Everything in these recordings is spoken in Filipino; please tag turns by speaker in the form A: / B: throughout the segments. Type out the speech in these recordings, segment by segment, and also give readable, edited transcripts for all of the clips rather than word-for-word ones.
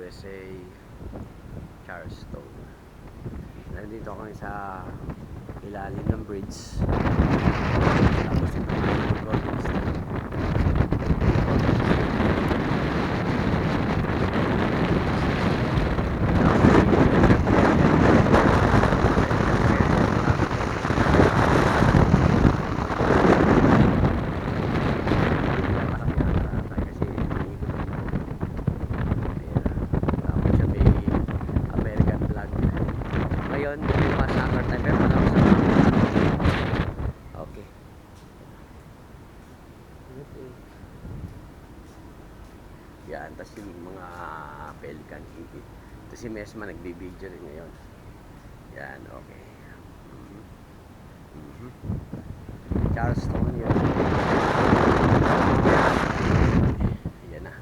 A: USA, Charleston. Nandito kami sa ilalim ng bridge. Tapos ito yung Golden State. Ngayon, mas summer time, pero malakas na. Okay. Yan, tapos yung mga pelican. Ito si Mesma, nagbibideo rin ngayon. Yan, okay. Charleston yun. Ayan na.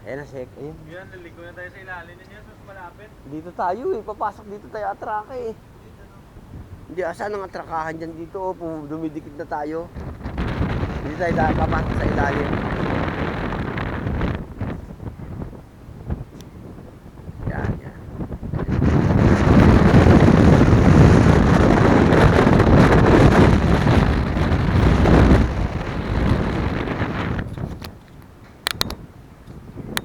A: Ayan na, Sek. Ayan.
B: Yan, naligo na tayo sa ilalim niya, mas malapit.
A: Dito tayo eh, papasok dito tayo atraka eh. Hindi, asan ang atrakahan dyan dito? Oh, dumidikit na tayo. Hindi tayo papasok sa ilalim.